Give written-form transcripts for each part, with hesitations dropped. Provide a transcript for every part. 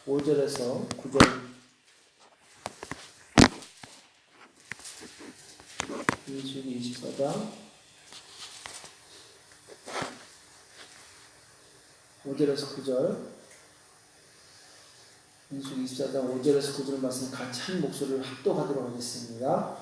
5절에서 9절 민수기 24장 5절에서 9절 민수기 24장 5절에서 9절 말씀 같이 한 목소리를 합독하도록 하겠습니다.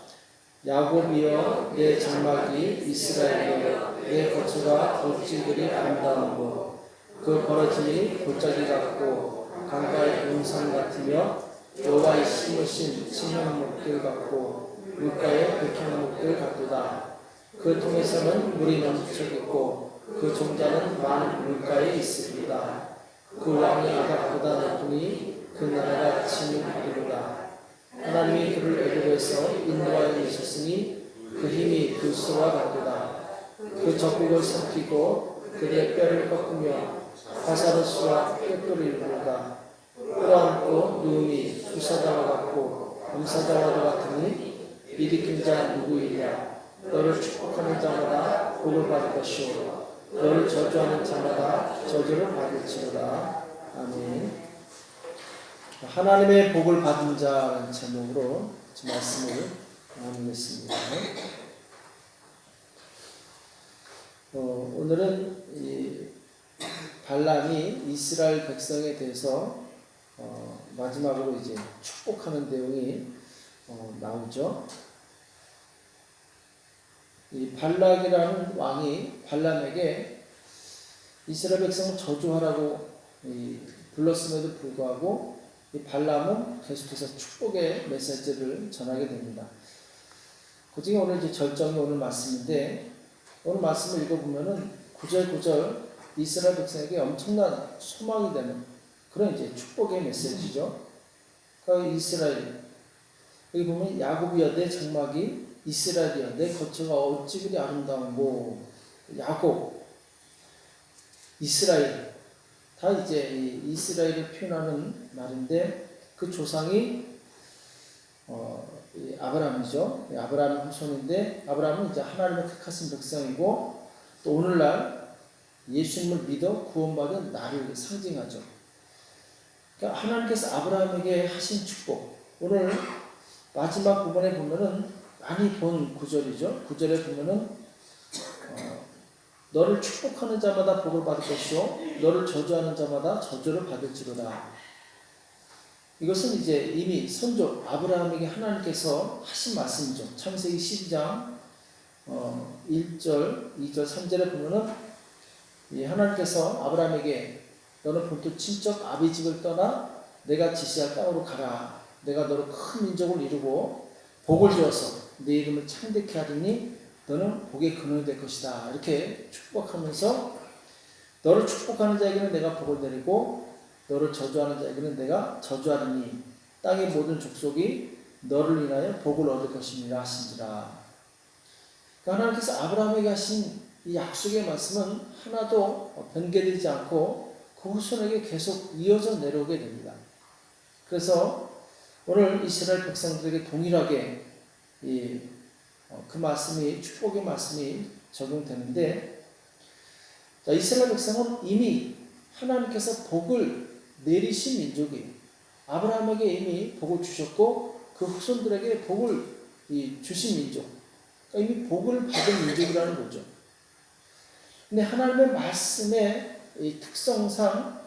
야곱이여 내 장막이 이스라엘이여 내 거처가 돌지들이 아름다우고 그 버러짐이 골짜기 같고 강가의 용산 같으며 여호와의 심으신 신현목들 같고 물가의 백향목들 같도다. 그 통에서는 물이 넘치겠고 그 종자는 많은 물가에 있으리다. 그 왕이 아각보다 높으니 그 나라가 진을 이루다. 하나님이 그를 애굽에서 인도하여 내셨으니 그 힘이 그 수와 같도다. 그 적국을 삼키고 그의 뼈를 꺾으며 하사르스와 뼈뼈를 이루다. 끌어안고 누움이 수사자와 같고 검사자와도 같으니 일으킨 자 누구이랴. 너를 축복하는 자마다 복을 받을 것이요 너를 저주하는 자마다 저주를 받을지로다. 아멘. 하나님의 복을 받은 자라는 제목으로 말씀을 나누겠습니다. 오늘은 이 발람이 이스라엘 백성에 대해서 마지막으로 이제 축복하는 내용이 나오죠. 이 발락이라는 왕이 발람에게 이스라엘 백성을 저주하라고 불렀음에도 불구하고 이 발람은 계속해서 축복의 메시지를 전하게 됩니다. 그 중에 오늘 이제 절정이 오늘 말씀인데, 오늘 말씀을 읽어보면은 구절구절 이스라엘 백성에게 엄청난 소망이 되는 그런 이제 축복의 메시지죠. 그러니까 이스라엘, 여기 보면 야곱이여 내 장막이 이스라엘이여 내 거처가 어찌 그리 아름다운고, 야곱, 이스라엘, 다 이제 이 이스라엘을 표현하는 말인데 그 조상이 아브라함이죠. 아브라함의 후손인데 아브라함은 이제 하나님의 택하신 백성이고 또 오늘날 예수님을 믿어 구원받은 나를 상징하죠. 그러니까 하나님께서 아브라함에게 하신 축복, 오늘 마지막 부분에 보면은 많이 본 구절이죠. 구절에 보면은 너를 축복하는 자마다 복을 받을 것이요 너를 저주하는 자마다 저주를 받을지로다. 이것은 이제 이미 선조 아브라함에게 하나님께서 하신 말씀이죠. 창세기 12장 1절, 2절, 3절에 보면은 하나님께서 아브라함에게 너는 본토 친척 아비 집을 떠나 내가 지시할 땅으로 가라. 내가 너를 큰 민족을 이루고 복을 주어서 내 이름을 창대케 하리니 너는 복의 근원이 될 것이다. 이렇게 축복하면서 너를 축복하는 자에게는 내가 복을 내리고 너를 저주하는 자에게는 내가 저주하리니 땅의 모든 족속이 너를 인하여 복을 얻을 것입니다 하신지라. 그러니까 하나님께서 아브라함에게 하신 이 약속의 말씀은 하나도 변개되지 않고 그 후손에게 계속 이어져 내려오게 됩니다. 그래서 오늘 이스라엘 백성들에게 동일하게 그 말씀이 축복의 말씀이 적용되는데, 자, 이스라엘 백성은 이미 하나님께서 복을 내리신 민족이에요. 아브라함에게 이미 복을 주셨고 그 후손들에게 복을 주신 민족, 그러니까 이미 복을 받은 민족이라는 거죠. 근데 하나님의 말씀의 특성상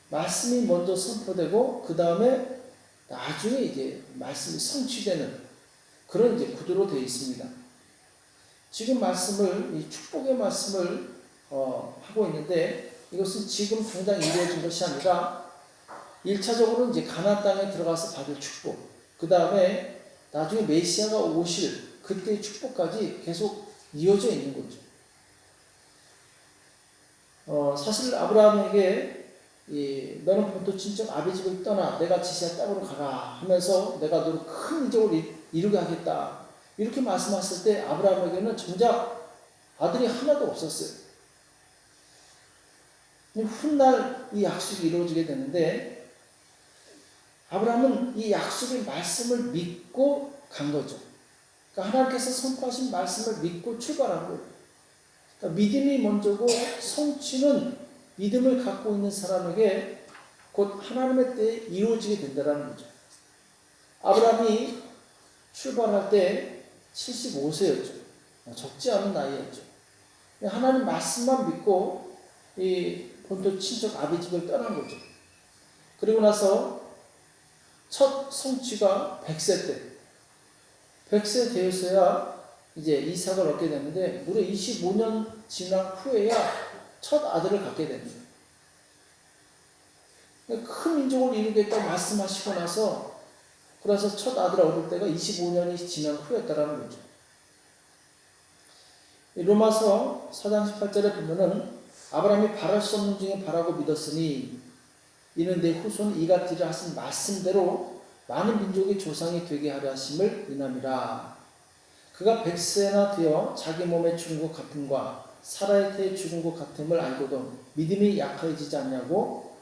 말씀이 먼저 선포되고 그 다음에 나중에 이제 말씀이 성취되는 그런 이제 구도로 되어 있습니다. 지금 말씀을, 이 축복의 말씀을 하고 있는데 이것은 지금 당장 이루어진 것이 아니라 1차적으로는 이제 가나안 땅에 들어가서 받을 축복, 그 다음에 나중에 메시아가 오실 그때의 축복까지 계속 이어져 있는 거죠. 사실 아브라함에게 너는 본토 친척 아비 집을 떠나 내가 지시할 땅으로 가라 하면서 내가 너를 큰 민족을 이루게 하겠다 이렇게 말씀하셨을 때 아브라함에게는 정작 아들이 하나도 없었어요. 훗날 이 약속이 이루어지게 되는데 아브라함은 이 약속의 말씀을 믿고 간 거죠. 그러니까 하나님께서 선포하신 말씀을 믿고 출발한 거예요. 그러니까 믿음이 먼저고 성취는 믿음을 갖고 있는 사람에게 곧 하나님의 때에 이루어지게 된다는 거죠. 아브라함이 출발할 때 75세였죠. 적지 않은 나이였죠. 하나님 말씀만 믿고 이 본토 친척 아비집을 떠난 거죠. 그리고 나서 첫 성취가 100세 때, 100세 되었어야 이제 이삭을 얻게 됐는데 무려 25년 지난 후에야 첫 아들을 갖게 됩니다. 큰 민족을 이루겠다고 말씀하시고 나서 그래서 첫 아들을 얻을 때가 25년이 지난 후였다라는 거죠. 로마서 4장 18절에 보면은 아브라함이 바랄 수 없는 중에 바라고 믿었으니 이는 내 후손 이같이라 하신 말씀대로 많은 민족의 조상이 되게 하려 하심을 인함이라. 그가 100세나 되어 자기 몸에 죽은 것 같음과 사라의 태에 죽은 것 같음을 알고도 믿음이 약해지지 않냐고.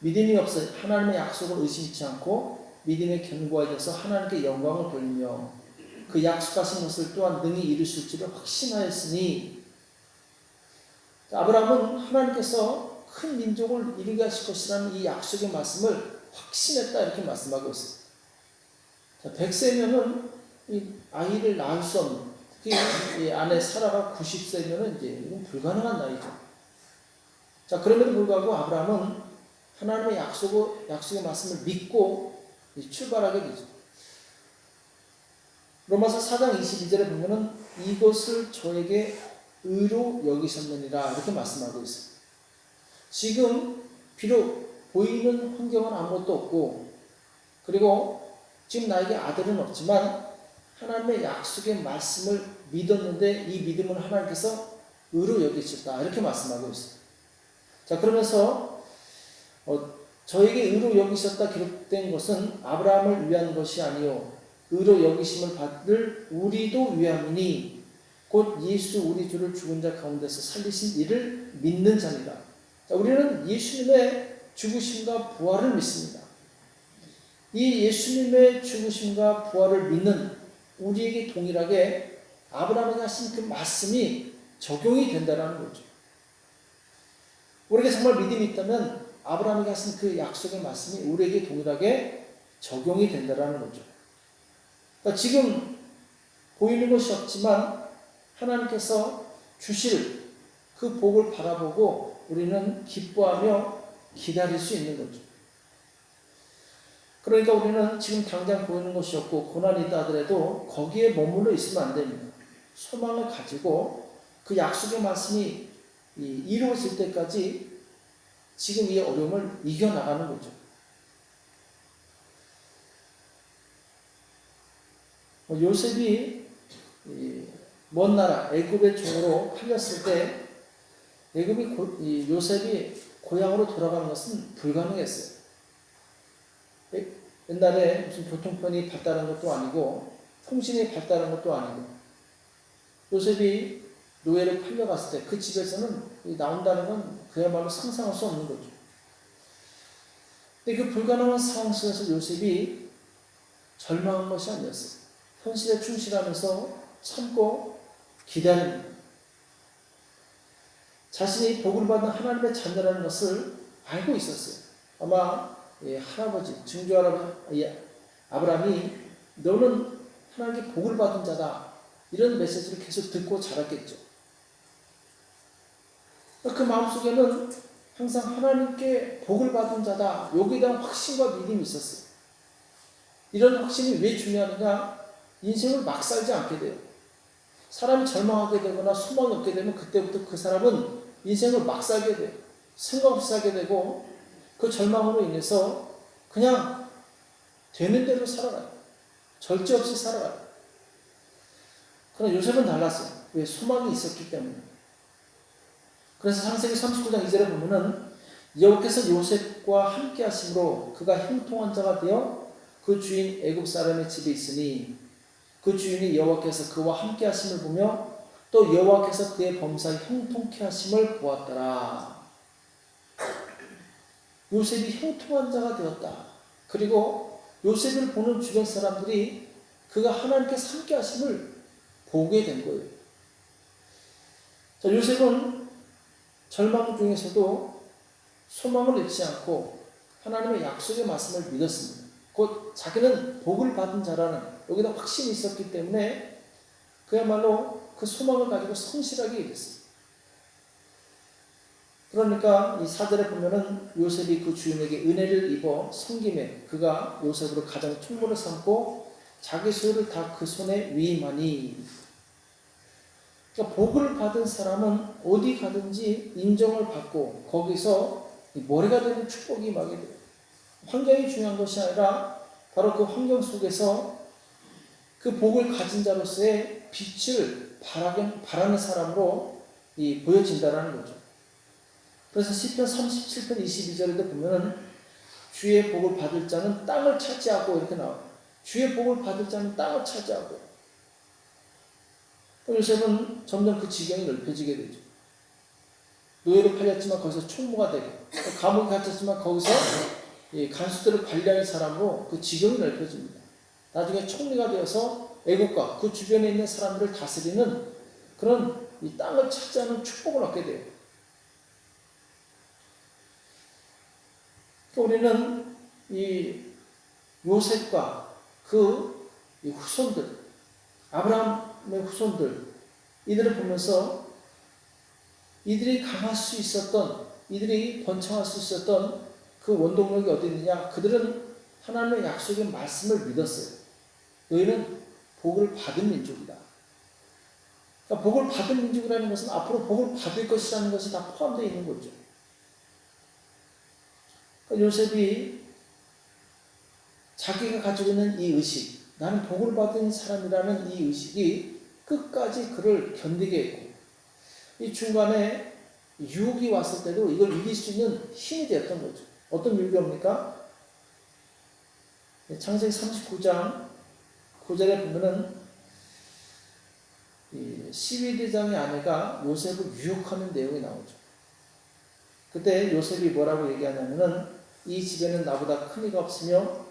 믿음이 없어 하나님의 약속을 의심치 않고 믿음에 견고해져서 하나님께 영광을 돌리며 그 약속하신 것을 또한 능히 이룰 수 있기를 확신하였으니. 아브라함은 하나님께서 큰 민족을 이루게 하실 것이라는 이 약속의 말씀을 확신했다 이렇게 말씀하고 있어요. 100세면은 이 아이를 낳을 수 없는, 특히 이 아내 사라가 90세면은 이제 이건 불가능한 나이죠. 자, 그럼에도 불구하고 아브라함은 하나님의 약속의 말씀을 믿고 출발하게 되죠. 로마서 4장 22절에 보면은 이것을 저에게 의로 여기셨느니라 이렇게 말씀하고 있어요. 지금 비록 보이는 환경은 아무것도 없고 그리고 지금 나에게 아들은 없지만 하나님의 약속의 말씀을 믿었는데 이 믿음을 하나님께서 의로 여기셨다 이렇게 말씀하고 있어요. 자, 그러면서 저에게 의로 여기셨다 기록된 것은 아브라함을 위한 것이 아니요 의로 여기심을 받을 우리도 위함이니 곧 예수 우리 주를 죽은 자 가운데서 살리신 이를 믿는 자니라. 자, 우리는 예수님의 죽으심과 부활을 믿습니다. 이 예수님의 죽으심과 부활을 믿는 우리에게 동일하게 아브라함에게 하신 그 말씀이 적용이 된다는 거죠. 우리에게 정말 믿음이 있다면 아브라함에게 하신 그 약속의 말씀이 우리에게 동일하게 적용이 된다는 거죠. 그러니까 지금 보이는 것이 없지만 하나님께서 주실 그 복을 바라보고 우리는 기뻐하며 기다릴 수 있는 거죠. 그러니까 우리는 지금 당장 보이는 것이 없고 고난이 있다 하더라도 거기에 머물러 있으면 안 됩니다. 소망을 가지고 그 약속의 말씀이 이루어질 때까지 지금 이 어려움을 이겨나가는 거죠. 요셉이 먼 나라 애굽의 종으로 팔렸을 때 요셉이 고향으로 돌아가는 것은 불가능했어요. 옛날에 무슨 교통편이 발달한 것도 아니고 통신이 발달한 것도 아니고 요셉이 노예로 팔려갔을 때 그 집에서는 나온다는 건 그야말로 상상할 수 없는 거죠. 근데 그 불가능한 상황 속에서 요셉이 절망한 것이 아니었어요. 현실에 충실하면서 참고 기다립니다. 자신이 복을 받는 하나님의 자녀라는 것을 알고 있었어요. 아마 할아버지, 증조할아버지 아브라함이 너는 하나님께 복을 받은 자다 이런 메시지를 계속 듣고 자랐겠죠. 그 마음속에는 항상 하나님께 복을 받은 자다 여기에 대한 확신과 믿음이 있었어요. 이런 확신이 왜 중요하느냐? 인생을 막 살지 않게 돼요. 사람이 절망하게 되거나 소망이 없게 되면 그때부터 그 사람은 인생을 막 살게 돼요. 생각 없이 살게 되고 그 절망으로 인해서 그냥 되는 대로 살아가요. 절제 없이 살아가요. 그러나 요셉은 달랐어요. 왜? 소망이 있었기 때문에. 그래서 창세기 39장 2절에 보면은 여호와께서 요셉과 함께 하심으로 그가 형통한 자가 되어 그 주인 애굽 사람의 집에 있으니 그 주인이 여호와께서 그와 함께 하심을 보며 또 여호와께서 그의 범사에 형통케 하심을 보았더라. 요셉이 형통한 자가 되었다. 그리고 요셉을 보는 주변 사람들이 그가 하나님께서 함께 하심을 보게 된 거예요. 자, 요셉은 절망 중에서도 소망을 잃지 않고 하나님의 약속의 말씀을 믿었습니다. 곧 자기는 복을 받은 자라는 여기다 확신이 있었기 때문에 그야말로 그 소망을 가지고 성실하게 일했어요. 그러니까 이 사절에 보면은 요셉이 그 주인에게 은혜를 입어 섬김에 그가 요셉으로 가장 충고를 삼고 자기 소유를 다 그 손에 위임하니. 그러니까 복을 받은 사람은 어디 가든지 인정을 받고 거기서 머리가 되는 축복이 임하게 돼요. 환경이 중요한 것이 아니라 바로 그 환경 속에서 그 복을 가진 자로서의 빛을 바라는 사람으로 보여진다는 거죠. 그래서 시편 37편 22절에도 보면은 주의 복을 받을 자는 땅을 차지하고 이렇게 나와요. 주의 복을 받을 자는 땅을 차지하고. 요셉은 점점 그 지경이 넓혀지게 되죠. 노예로 팔렸지만 거기서 총무가 되고, 감옥에 갇혔지만 거기서 간수들을 관리하는 사람으로 그 지경이 넓혀집니다. 나중에 총리가 되어서 애국과 그 주변에 있는 사람들을 다스리는 그런 이 땅을 차지하는 축복을 얻게 돼요. 우리는 이 요셉과 그 후손들, 아브라함의 후손들, 이들을 보면서 이들이 강할 수 있었던, 이들이 번창할 수 있었던 그 원동력이 어디 있느냐? 그들은 하나님의 약속의 말씀을 믿었어요. 너희는 복을 받은 민족이다. 그러니까 복을 받은 민족이라는 것은 앞으로 복을 받을 것이라는 것이 다 포함되어 있는 거죠. 그러니까 요셉이 자기가 가지고 있는 이 의식, 나는 복을 받은 사람이라는 이 의식이 끝까지 그를 견디게 했고, 이 중간에 유혹이 왔을 때도 이걸 이길 수 있는 힘이 되었던 거죠. 어떤 유혹입니까? 창세기 39장 9절에 보면은 시위대장의 아내가 요셉을 유혹하는 내용이 나오죠. 그때 요셉이 뭐라고 얘기하냐면은 이 집에는 나보다 큰 이가 없으며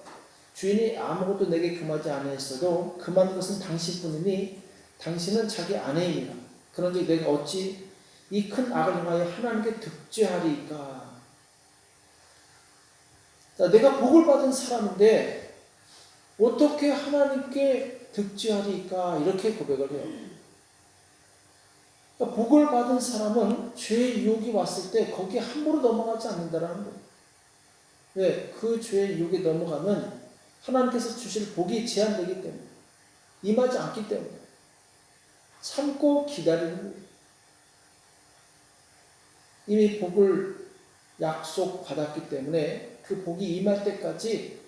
주인이 아무것도 내게 금하지 아니했어도 금한 것은 당신뿐이니 당신은 자기 아내입니다. 그런데 내가 어찌 이 큰 악을 행하여 하나님께 득죄하리까? 자, 내가 복을 받은 사람인데 어떻게 하나님께 득죄하리까? 이렇게 고백을 해요. 그러니까 복을 받은 사람은 죄의 유혹이 왔을 때 거기에 함부로 넘어가지 않는다는 거예요. 왜? 그 죄의 유혹에 넘어가면 하나님께서 주실 복이 제한되기 때문에, 임하지 않기 때문에 참고 기다리는 거예요. 이미 복을 약속받았기 때문에 그 복이 임할 때까지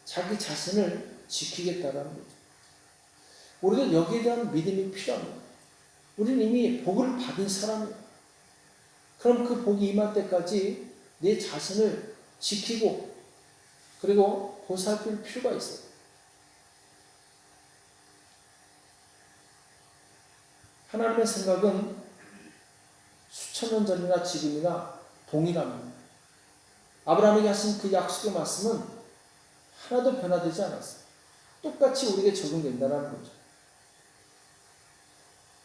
자기 자신을 지키겠다는 거죠. 우리도 여기에 대한 믿음이 필요합니다. 우리는 이미 복을 받은 사람이에요. 그럼 그 복이 임할 때까지 내 자신을 지키고 그리고 보살필 필요가 있어요. 하나님의 생각은 수천 년 전이나 지금이나 동일합니다. 아브라함에게 하신 그 약속의 말씀은 하나도 변화되지 않았어요. 똑같이 우리에게 적용된다는 거죠.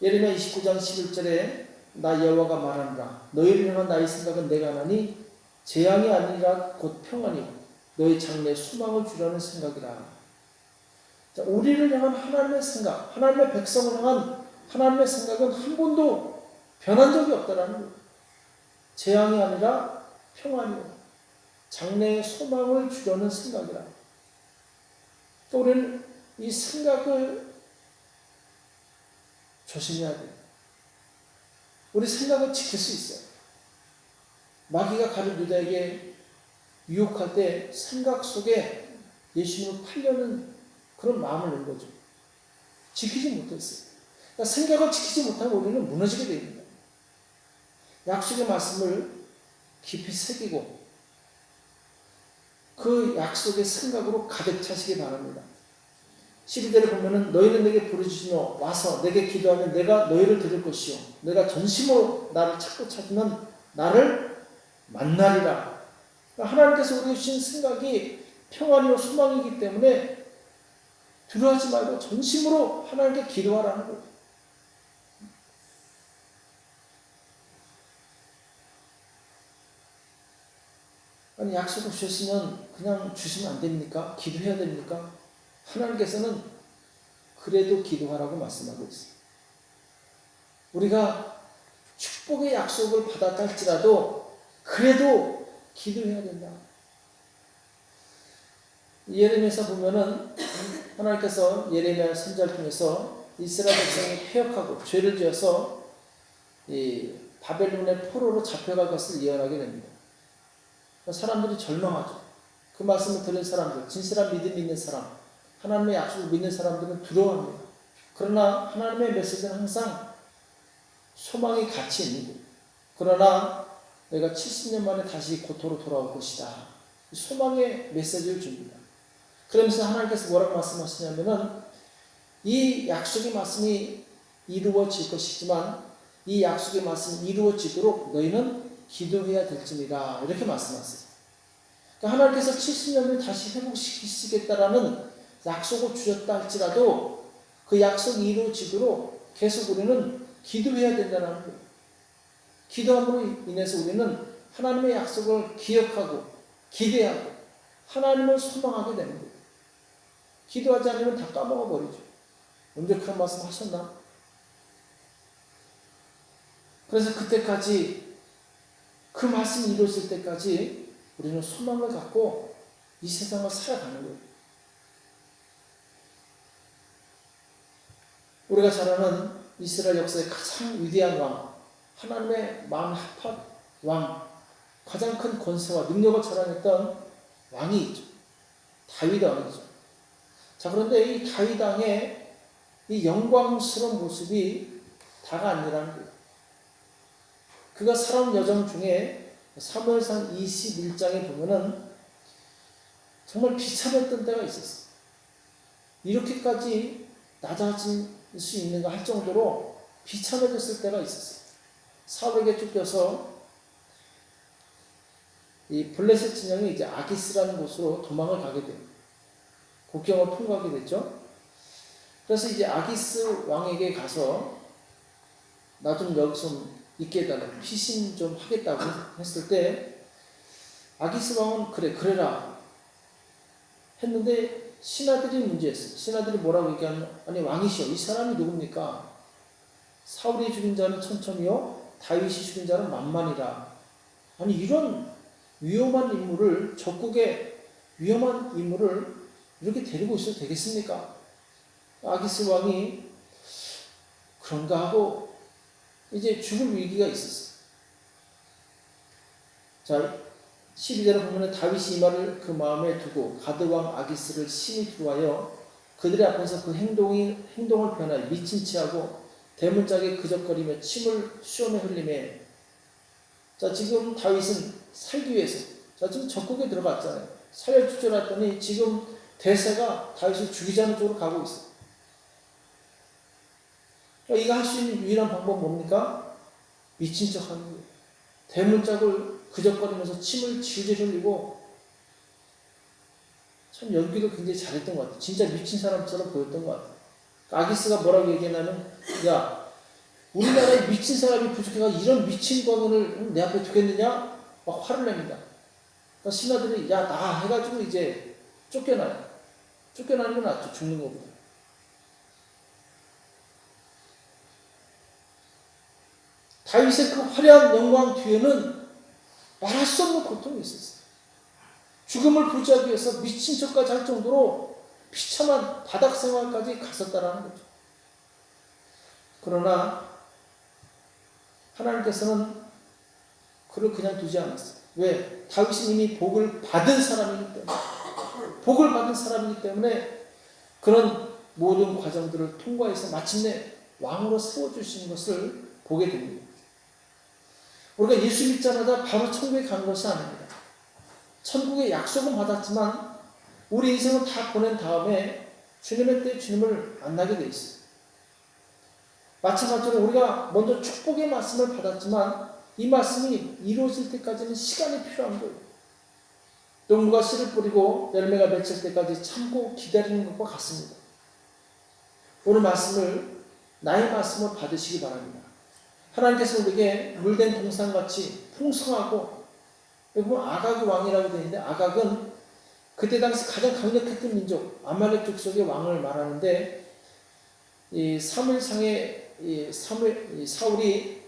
예레미야 29장 11절에 나 여호와가 말하노라 너희를 향한 나의 생각은 내가 하나니 재앙이 아니라 곧 평안이고 너희 장래에 소망을 주려는 생각이라. 자, 우리를 향한 하나님의 생각, 하나님의 백성을 향한 하나님의 생각은 한 번도 변한 적이 없다라는 거예요. 재앙이 아니라 평안이고 장래에 소망을 주려는 생각이라. 또 우리는 이 생각을 조심해야 돼요. 우리 생각을 지킬 수 있어요. 마귀가 가룟 유다에게 유혹할 때 생각 속에 예수님을 팔려는 그런 마음을 낸 거죠. 지키지 못했어요. 그러니까 생각을 지키지 못하면 우리는 무너지게 됩니다. 약속의 말씀을 깊이 새기고 그 약속의 생각으로 가득 차시기 바랍니다. 12절에 보면은 너희는 내게 부르짖으며 와서 내게 기도하면 내가 너희를 들을 것이요 내가 전심으로 나를 찾고 찾으면 나를 만나리라. 그러니까 하나님께서 우리에게 주신 생각이 평안이요 소망이기 때문에 두려워하지 말고 전심으로 하나님께 기도하라는 거예요. 아니 약속을 주셨으면 그냥 주시면 안 됩니까? 기도해야 됩니까? 하나님께서는 그래도 기도하라고 말씀하고 있어요. 우리가 축복의 약속을 받았다 할지라도 그래도 기도해야 된다. 예레미야서 보면은 하나님께서 예레미야 선지자를 통해서 이스라엘 백성이 패역하고 죄를 지어서 이 바벨론의 포로로 잡혀갈 것을 예언하게 됩니다. 사람들이 절망하죠. 그 말씀을 들은 사람들, 진실한 믿음이 있는 사람, 하나님의 약속을 믿는 사람들은 두려워합니다. 그러나 하나님의 메시지는 항상 소망이 같이 있는 거예요. 그러나 내가 70년 만에 다시 고토로 돌아올 것이다. 소망의 메시지를 줍니다. 그러면서 하나님께서 뭐라고 말씀하시냐면은 이 약속의 말씀이 이루어질 것이지만 이 약속의 말씀이 이루어지도록 너희는 기도해야 될지니라 이렇게 말씀하세요. 그러니까 하나님께서 70년을 다시 회복시키시겠다라는 약속을 주셨다 할지라도 그 약속이 이루어지도록 계속 우리는 기도해야 된다는 거예요. 기도함으로 인해서 우리는 하나님의 약속을 기억하고 기대하고 하나님을 소망하게 되는 거예요. 기도하지 않으면 다 까먹어 버리죠. 언제 그런 말씀 하셨나? 그래서 그때까지 그 말씀이 이루어질 때까지 우리는 소망을 갖고 이 세상을 살아가는 거예요. 우리가 잘 아는 이스라엘 역사의 가장 위대한 왕, 하나님의 마음 합한 왕, 가장 큰 권세와 능력을 자랑했던 왕이 있죠. 다윗 왕이죠. 자, 그런데 이 다윗 왕의 이 영광스러운 모습이 다가 아니라는 거예요. 그가 살아온 여정 중에 사무엘상 21장에 보면은 정말 비참했던 때가 있었어요. 이렇게까지 낮아질 수 있는가 할 정도로 비참해졌을 때가 있었어요. 사울에게 쫓겨서 이 블레셋 진영이 이제 아기스라는 곳으로 도망을 가게 돼요. 국경을 통과하게 됐죠. 그래서 이제 아기스 왕에게 가서 나 좀 여기 좀 있게 해달라, 피신 좀 하겠다고 했을 때 아기스 왕은 그래라 했는데 신하들이 문제였어요. 신하들이 뭐라고 얘기하면 아니 왕이시여 이 사람이 누굽니까? 사울이 죽인 자는 천천히요 다윗이 죽인 자는 만만이라. 아니 이런 위험한 인물을 적국의 위험한 인물을 이렇게 데리고 있어도 되겠습니까? 아기스 왕이 그런가 하고 이제 죽을 위기가 있었어요. 자, 12절에 보면 다윗이 이 말을 그 마음에 두고 가드왕 아기스를 심히 두루하여 그들의 앞에서 그 행동을 변하여 미친 체하고 대문짝에 그적거리며 침을 수염에 흘리며. 자, 지금 다윗은 살기 위해서 자, 지금 적국에 들어갔잖아요. 살려주자 했더니 지금 대세가 다윗을 죽이자는 쪽으로 가고 있어요. 이거 할 수 있는 유일한 방법은 뭡니까? 미친 척 하는 거예요. 대문짝을 그적거리면서 침을 질질 흘리고 참 연기도 굉장히 잘했던 것 같아요. 진짜 미친 사람처럼 보였던 것 같아요. 아기스가 뭐라고 얘기하냐면 야 우리나라에 미친 사람이 부족해가 이런 미친 광원을 내 앞에 두겠느냐? 막 화를 냅니다. 그러니까 신하들이 야 나 해가지고 이제 쫓겨나요. 쫓겨나는 건 낫죠. 죽는 것보다. 다윗의 그 화려한 영광 뒤에는 말할 수 없는 고통이 있었어요. 죽음을 부지하기 위해서 미친 척까지 할 정도로 비참한 바닥 생활까지 갔었다라는 거죠. 그러나 하나님께서는 그를 그냥 두지 않았어요. 왜? 다윗이 이미 복을 받은 사람이기 때문에 복을 받은 사람이기 때문에 그런 모든 과정들을 통과해서 마침내 왕으로 세워주시는 것을 보게 됩니다. 우리가 예수 믿자마자 바로 천국에 가는 것이 아닙니다. 천국의 약속은 받았지만 우리 인생을 다 보낸 다음에 주님의 때 주님을 만나게 돼 있어요. 마찬가지로 우리가 먼저 축복의 말씀을 받았지만 이 말씀이 이루어질 때까지는 시간이 필요한 거예요. 농부가 씨를 뿌리고 열매가 맺힐 때까지 참고 기다리는 것과 같습니다. 오늘 말씀을 나의 말씀을 받으시기 바랍니다. 하나님께서 우리에게 물된 동산같이 풍성하고 여기 보면 아각 왕이라고 되어 있는데 아각은 그때 당시 가장 강력했던 민족 아말렉 족속의 왕을 말하는데 이 사무엘상에 사울이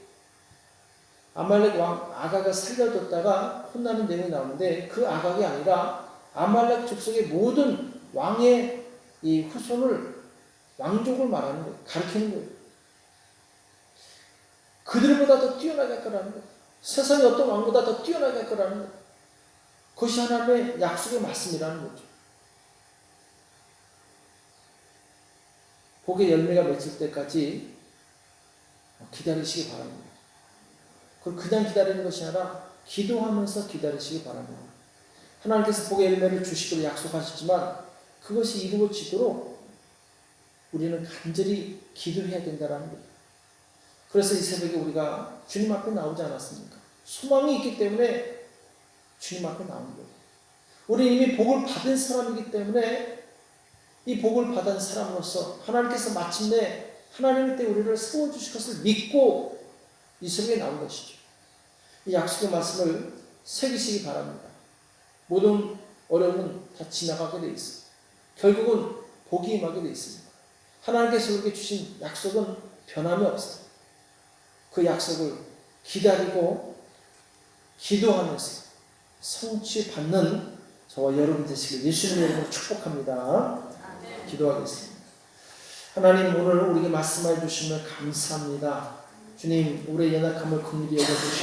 아말렉 왕 아각을 살려뒀다가 혼나는 내용이 나오는데 그 아각이 아니라 아말렉 족속의 모든 왕의 이 후손을 왕족을 말하는 거예요. 가르치는 거예요. 그들보다 더 뛰어나게 할 거라는 거예요. 세상의 어떤 왕보다 더 뛰어나게 할 거라는 거예요. 그것이 하나님의 약속의 말씀이라는 거죠. 복의 열매가 맺힐 때까지 기다리시기 바랍니다. 그걸 그냥 기다리는 것이 아니라 기도하면서 기다리시기 바랍니다. 하나님께서 복의 열매를 주시기로 약속하셨지만 그것이 이루어지도록 우리는 간절히 기도해야 된다는 거예요. 그래서 이 새벽에 우리가 주님 앞에 나오지 않았습니까? 소망이 있기 때문에 주님 앞에 나온 거예요. 우리 이미 복을 받은 사람이기 때문에 이 복을 받은 사람으로서 하나님께서 마침내 하나님의 때 우리를 세워주실 것을 믿고 이 새벽에 나온 것이죠. 이 약속의 말씀을 새기시기 바랍니다. 모든 어려움은 다 지나가게 돼 있어요. 결국은 복이 임하게 돼 있습니다. 하나님께서 우리에게 주신 약속은 변함이 없어요. 그 약속을 기다리고 기도하면서 성취받는 저와 여러분 되시길 예수님 이름으로 축복합니다. 기도하겠습니다. 하나님 오늘 우리에게 말씀해 주시면 감사합니다. 주님 우리의 연약함을 긍휼히 여겨주시고